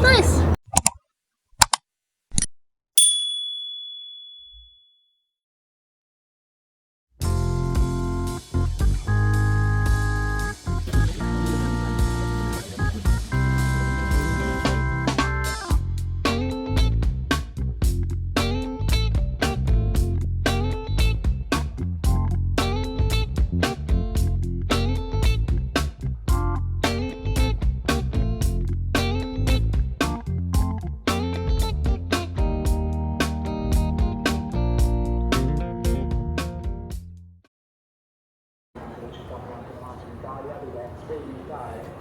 It's nice.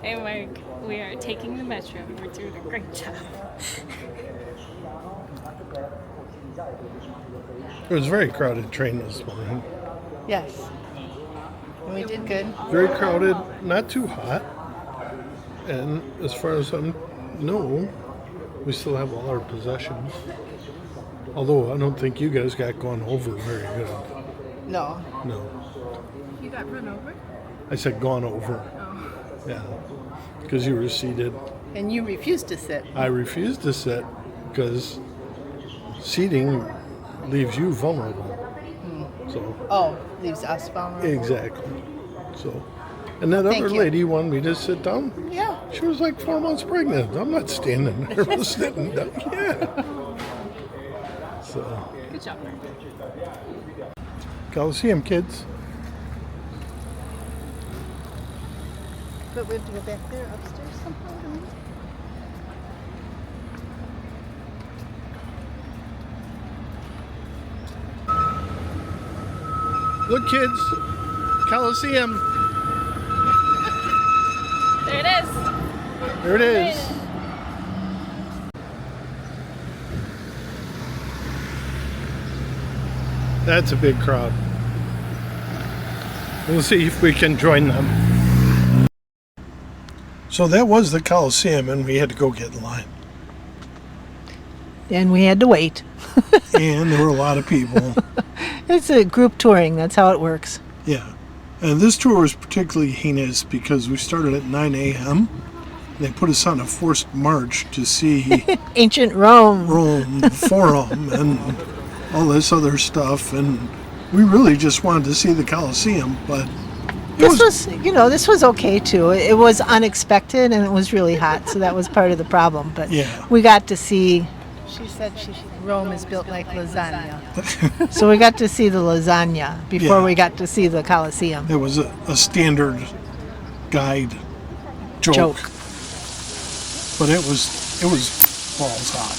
Hey Mark, we are taking the metro. We're doing a great job. It was a very crowded train this morning. Yes. We did good. Very crowded, not too hot. And as far as I know, we still have all our possessions. Although I don't think you guys got gone over very good. No. No. You got run over? I said gone over. Oh. Yeah. Because you were seated. And you refused to sit. I refused to sit because seating leaves you vulnerable. So. Oh, leaves us vulnerable. Exactly. So. And that Thank other you. lady wanted me to sit down. Yeah. She was like 4 months pregnant. I'm not standing there sitting down. Yeah. So. Good job, Mark. Coliseum, kids. But we have to go back there upstairs somehow. Don't we? Look, kids. Coliseum. There it is. There it is. That's a big crowd. We'll see if we can join them. So that was the Coliseum, and we had to go get in line. And we had to wait. And there were a lot of people. It's a group touring. That's how it works. Yeah. And this tour was particularly heinous because we started at 9 a.m. They put us on a forced march to see Ancient Rome. Rome, the Forum, and all this other stuff. And we really just wanted to see the Coliseum, but This was okay too. It was unexpected and it was really hot, so that was part of the problem. But Yeah. we got to see. She said Rome is built like lasagna, so we got to see the lasagna before Yeah. we got to see the Colosseum. it was a standard guide joke. But it was balls hot.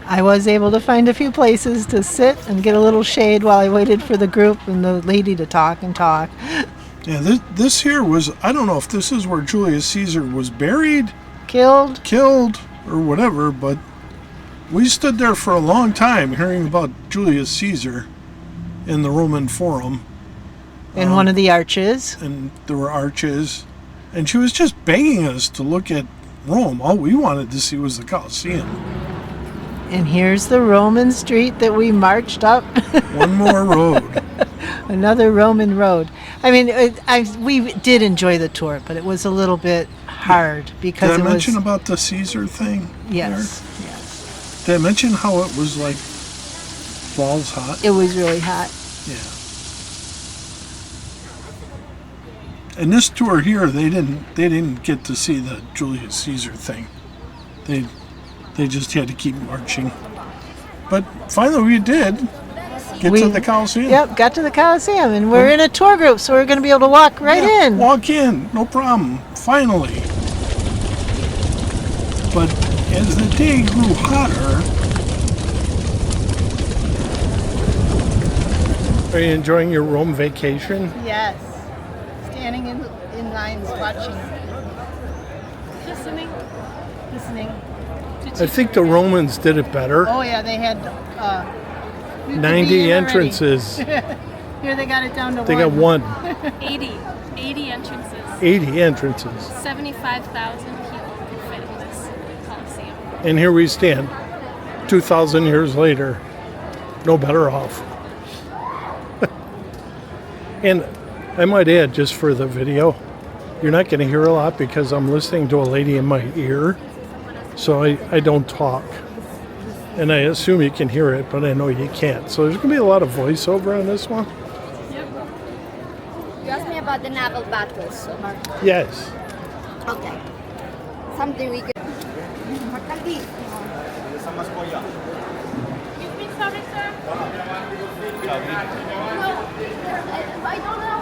I was able to find a few places to sit and get a little shade while I waited for the group and the lady to talk and talk. Yeah, this here was, I don't know if this is where Julius Caesar was buried, Killed. or whatever, but we stood there for a long time hearing about Julius Caesar in the Roman Forum. In one of the arches. And there were arches, and she was just begging us to look at Rome. All we wanted to see was the Colosseum. And here's the Roman street that we marched up. One more road. Another Roman road. I mean, we did enjoy the tour, but it was a little bit hard because Did I it mention was. about the Caesar thing? Yes, there? yes. Did I mention how it was like balls hot? It was really hot. Yeah. And this tour here, they didn't get to see the Julius Caesar thing. They just had to keep marching. But finally we did get to the Coliseum. Yep, got to the Coliseum, and we're in a tour group, so we're going to be able to walk right in. Walk in, no problem. Finally. But as the day grew hotter. Are you enjoying your Rome vacation? Yes. Standing in lines watching. Listening. I think the Romans did it better. Oh, yeah, they had 90 entrances. Here they got it down to They got one. 80 entrances. 80 entrances. 75,000 people could fit in this Coliseum. And here we stand, 2,000 years later, no better off. And I might add, just for the video, you're not going to hear a lot because I'm listening to a lady in my ear, so I don't talk. And I assume you can hear it, but I know you can't. So there's going to be a lot of voiceover on this one. You asked me about the naval battles, so Yes. okay. Something we could. You speak sorry, sir? No, I don't know.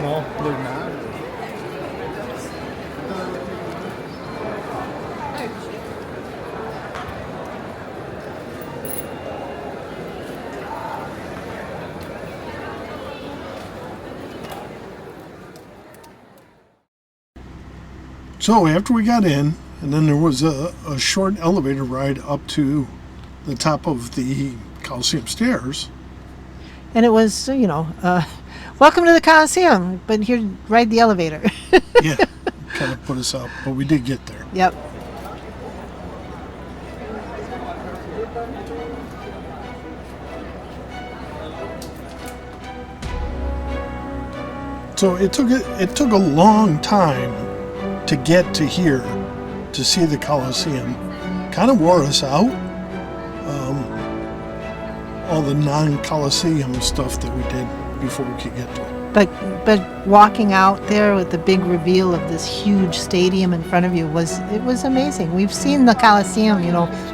No, they're not. So after we got in, and then there was a short elevator ride up to the top of the Coliseum stairs. And it was, welcome to the Coliseum, but here, ride the elevator. Yeah, kind of put us up, but we did get there. Yep. So it took a long time to get to here to see the Coliseum. Kind of wore us out. All the non-Coliseum stuff that we did before we could get to it. But walking out there with the big reveal of this huge stadium in front of you was amazing. We've seen the Coliseum,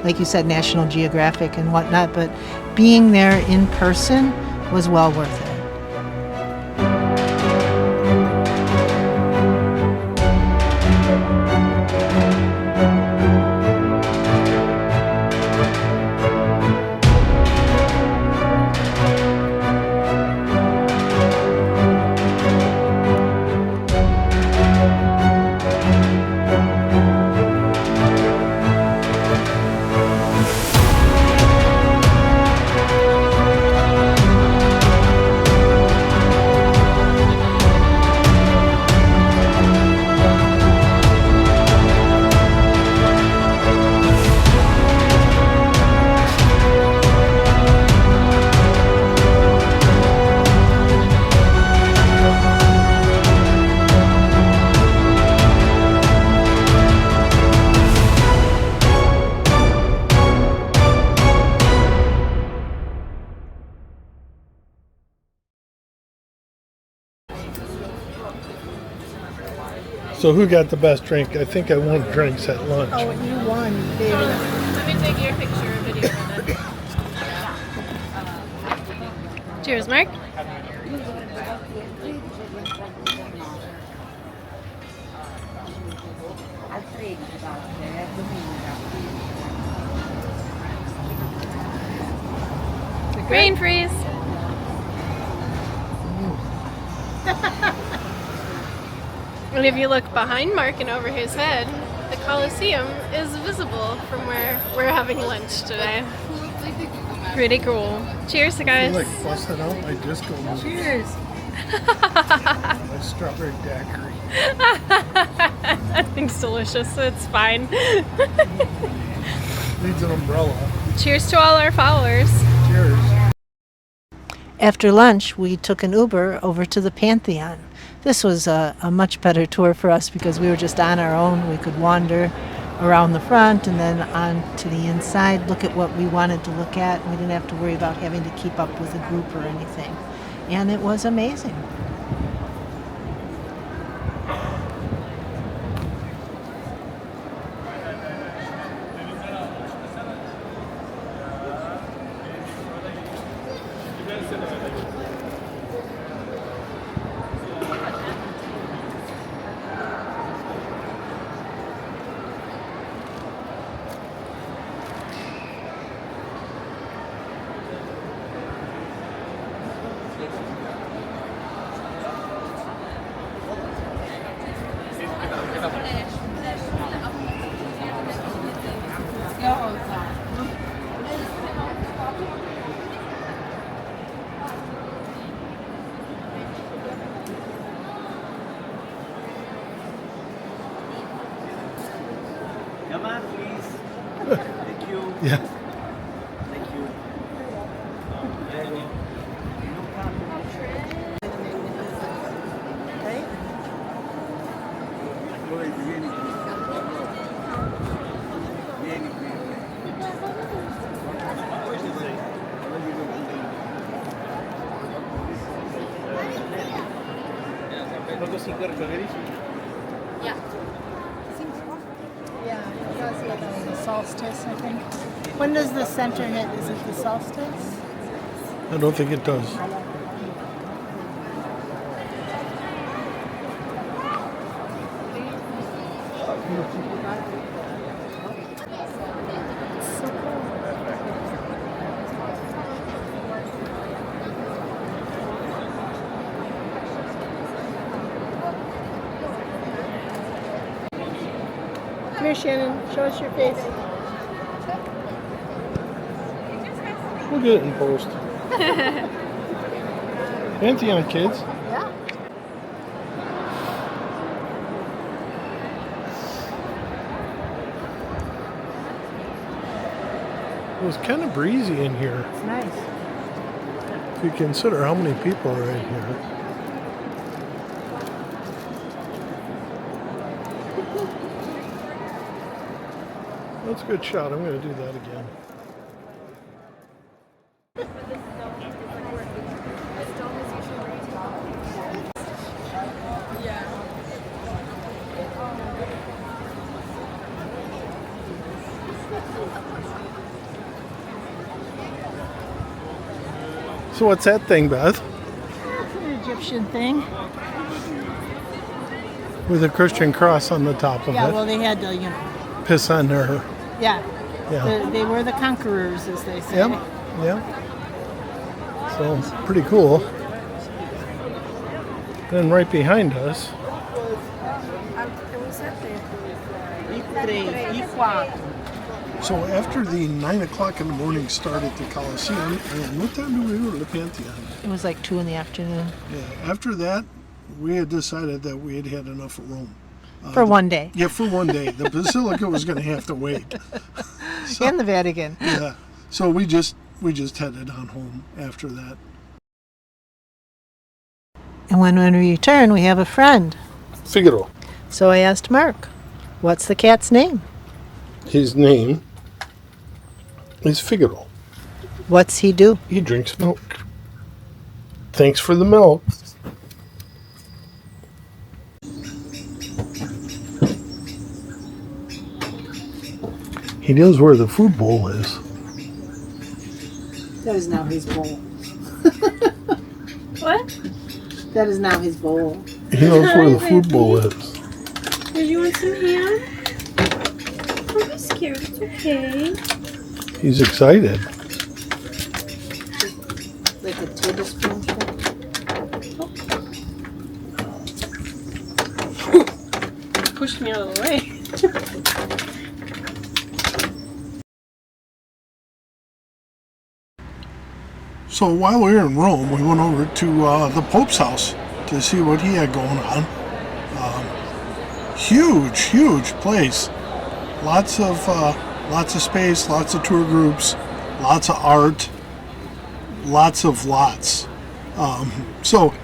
like you said, National Geographic and whatnot, but being there in person was well worth it. So who got the best drink? I think I won drinks at lunch. Oh, you won, David. Let me take your picture or video of it. Cheers, Mark. Brain freeze. And if you look behind Mark and over his head, the Coliseum is visible from where we're having lunch today. Pretty cool. Cheers, guys. I feel like busting out my disco moves. Cheers. My strawberry daiquiri. That thing's delicious, so it's fine. Needs an umbrella. Cheers to all our followers. Cheers. After lunch, we took an Uber over to the Pantheon. This was a much better tour for us because we were just on our own. We could wander around the front and then on to the inside, look at what we wanted to look at. We didn't have to worry about having to keep up with a group or anything. And it was amazing. Come on, please. Yeah. Yeah. Yeah, it does hit on the solstice, I think. When does the center hit? Is it the solstice? I don't think it does. Come here, Shannon. Show us your face. We'll get it in post. Pantheon, kids. Yeah. It was kind of breezy in here. It's nice. If you consider how many people are in here. That's a good shot. I'm going to do that again. So what's that thing, Beth? It's an Egyptian thing. With a Christian cross on the top of Yeah, it. well, they had to, Piss on her. yeah. Yeah. They were the conquerors, as they say. Yep. Yep. So pretty cool. Then right behind us, so after the 9 o'clock in the morning start at the Coliseum, and what time do we go to the Pantheon? It was like 2 in the afternoon. Yeah. After that, we had decided that we had had enough of Rome. For one day. Yeah, for one day. The Basilica was going to have to wait. And the Vatican. Yeah. So we just headed on home after that. And when we return, we have a friend. Figaro. So I asked Mark, what's the cat's name? His name is Figaro. What's he do? He drinks milk. Thanks for the milk. He knows where the food bowl is. That is now his bowl. What? That is now his bowl. He knows where the food bowl is. Did you want some ham? Don't be scared. It's okay. He's excited. Like a tablespoon. Pushed me out of the way. So while we were in Rome, we went over to the Pope's house to see what he had going on. Huge place. Lots of space, lots of tour groups, lots of art, lots of lots. So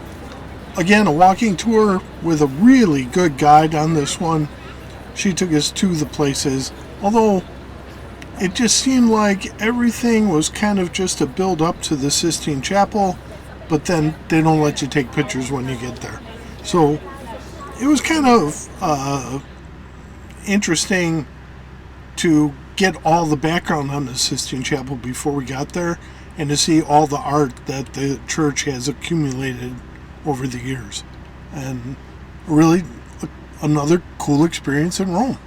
again, a walking tour with a really good guide on this one. She took us to the places, although it just seemed like everything was kind of just a build up to the Sistine Chapel, but then they don't let you take pictures when you get there. So it was kind of interesting to get all the background on the Sistine Chapel before we got there and to see all the art that the church has accumulated over the years. And really another cool experience in Rome.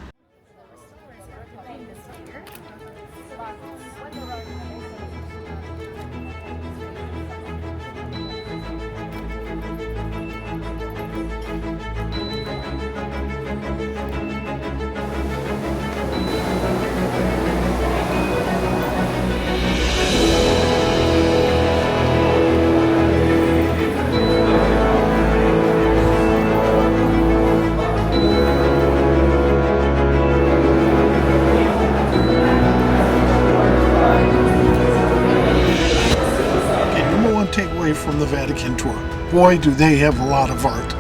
boy, do they have a lot of art.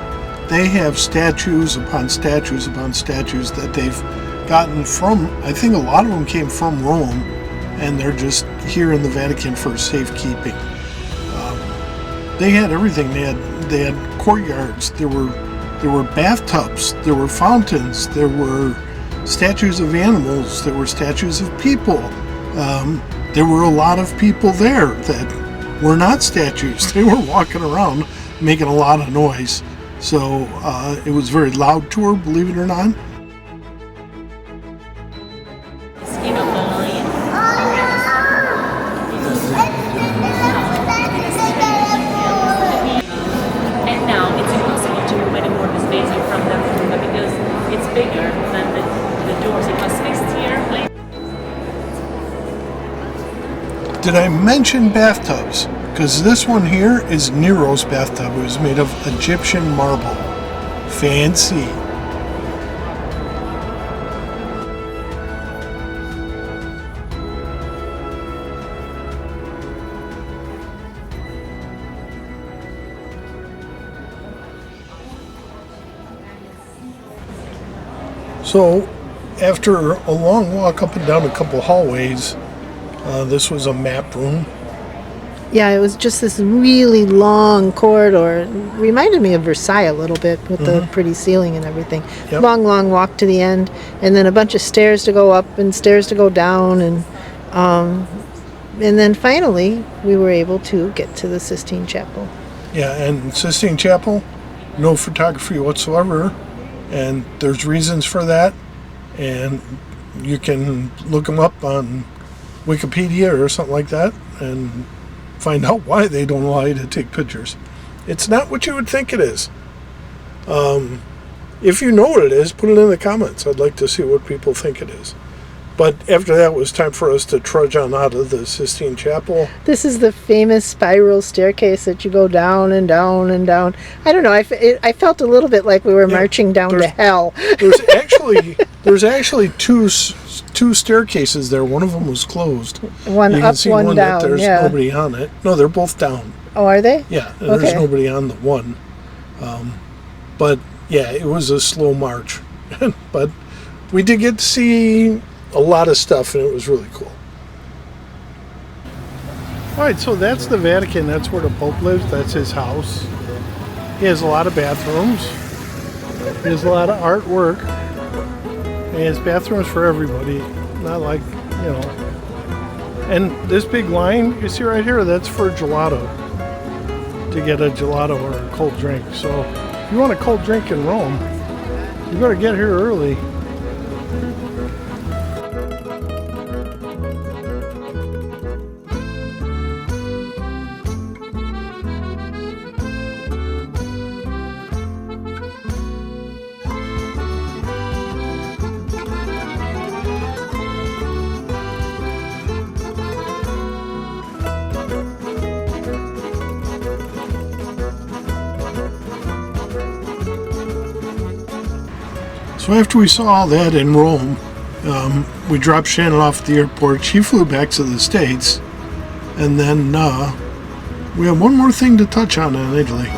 They have statues upon statues upon statues that they've gotten from, I think a lot of them came from Rome, and they're just here in the Vatican for safekeeping. They had everything. They had courtyards. There were bathtubs. There were fountains. There were statues of animals. There were statues of people. There were a lot of people there that were not statues. They were walking around making a lot of noise. So it was a very loud tour, believe it or not. Skin of the lion. And now it's impossible to move any more the space in front of the room because it's bigger than the doors. It was fixed here. Did I mention bathtubs? Because this one here is Nero's bathtub. It was made of Egyptian marble. Fancy. So, after a long walk up and down a couple hallways, this was a map room. Yeah, it was just this really long corridor. It reminded me of Versailles a little bit with the pretty ceiling and everything. Yep. Long walk to the end, and then a bunch of stairs to go up and stairs to go down, and then finally we were able to get to the Sistine Chapel. Yeah, and Sistine Chapel, no photography whatsoever, and there's reasons for that, and you can look them up on Wikipedia or something like that, and find out why they don't allow you to take pictures. It's not what you would think it is. If you know what it is, put it in the comments. I'd like to see what people think it is. But after that, it was time for us to trudge on out of the Sistine Chapel. This is the famous spiral staircase that you go down and down and down. I don't know. I felt a little bit like we were marching down to hell. There's actually two staircases there. One of them was closed. One you up, can see one down. That there's nobody on it. No, they're both down. Oh, are they? Yeah, and Okay. there's nobody on the one. But yeah, it was a slow march. But we did get to see a lot of stuff, and it was really cool. All right, so that's the Vatican. That's where the Pope lives. That's his house. He has a lot of bathrooms. He has a lot of artwork. And he has bathrooms for everybody. Not like, you know. And this big line you see right here, that's for gelato. To get a gelato or a cold drink. So if you want a cold drink in Rome, you better get here early. So after we saw all that in Rome, we dropped Shannon off at the airport. She flew back to the States. And then we have one more thing to touch on in Italy.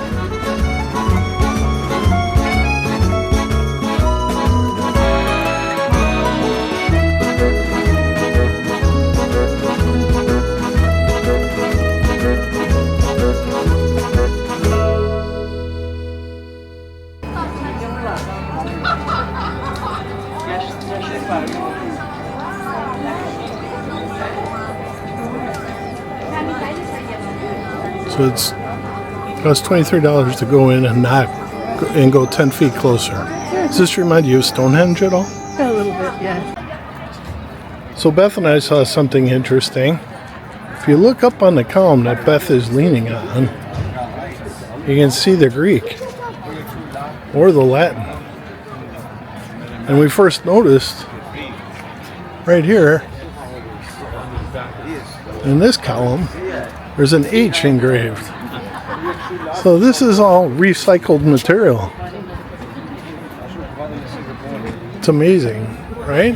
So it costs $23 to go in and go 10 feet closer. Does this remind you of Stonehenge at all? A little bit, yeah. So Beth and I saw something interesting. If you look up on the column that Beth is leaning on, you can see the Greek or the Latin. And we first noticed right here in this column, there's an H engraved. So this is all recycled material. It's amazing, right?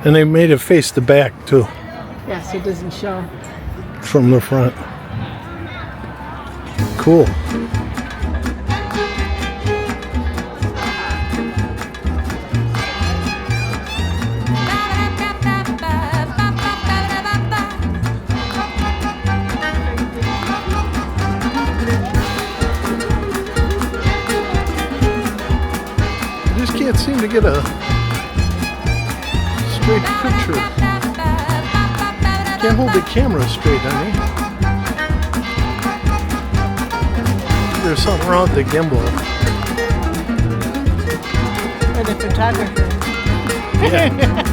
And they made it face the back too. Yes, it doesn't show. from the front. Cool. I just can't seem to get a straight picture. Can't hold the camera straight, honey. There's something wrong with the gimbal. Or the photographer. Yeah.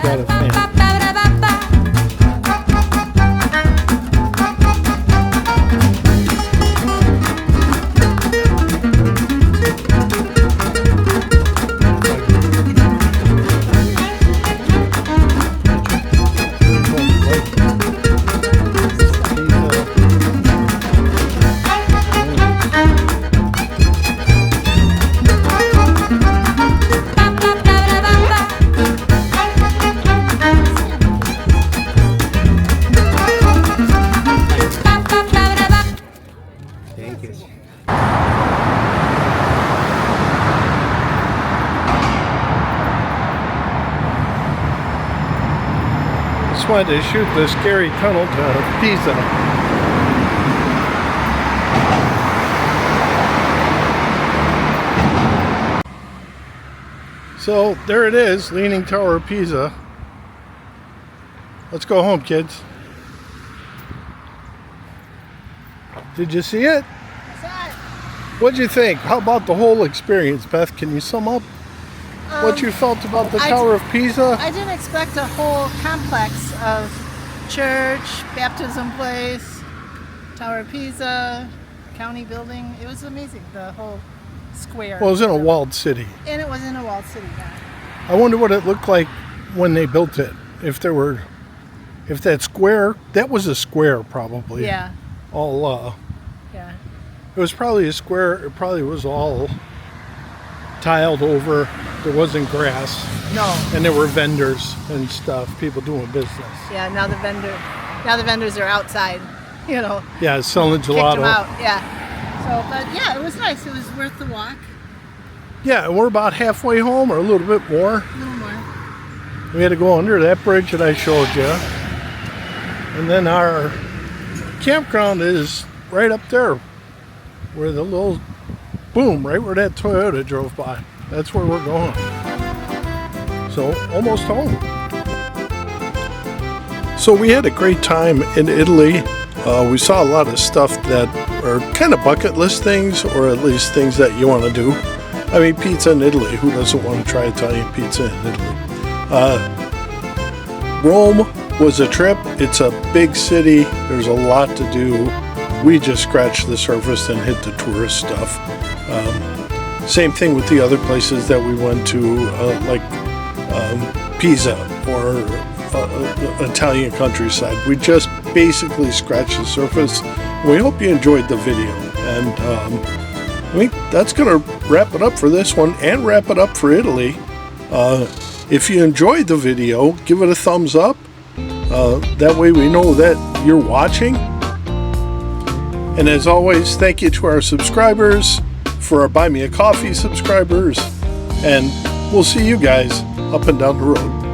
Got a fan. Just wanted to shoot the scary tunnel to Pisa. So there it is, Leaning Tower of Pisa. Let's go home, kids. Did you see it? What'd you think? How about the whole experience, Beth? Can you sum up what you felt about the Tower of Pisa? I didn't expect a whole complex of church, baptism place, Tower of Pisa, county building. It was amazing, the whole square. Well, it was in a walled city. And it was in a walled city, yeah. I wonder what it looked like when they built it. If that square, that was a square probably. Yeah, All, yeah. it was probably a square. It probably was all tiled over. There wasn't grass. No. And there were vendors and stuff, people doing business. Yeah, now the vendors are outside, you know. Yeah, selling Kicked them gelato. out, yeah. So, but yeah, it was nice. It was worth the walk. Yeah, and we're about halfway home, or a little bit more. A little more. We had to go under that bridge that I showed you. And then our campground is right up there, where the little boom, right where that Toyota drove by. That's where we're going. So, almost home. So we had a great time in Italy. We saw a lot of stuff that are kind of bucket list things, or at least things that you want to do. I mean, pizza in Italy. Who doesn't want to try Italian pizza in Italy? Rome was a trip. It's a big city. There's a lot to do. We just scratched the surface and hit the tourist stuff. Same thing with the other places that we went to, like Pisa or Italian countryside. We just basically scratched the surface. We hope you enjoyed the video. And I think that's going to wrap it up for this one and wrap it up for Italy. If you enjoyed the video, give it a thumbs up. That way we know that you're watching. And as always, thank you to our subscribers, for our Buy Me a Coffee subscribers, and we'll see you guys up and down the road.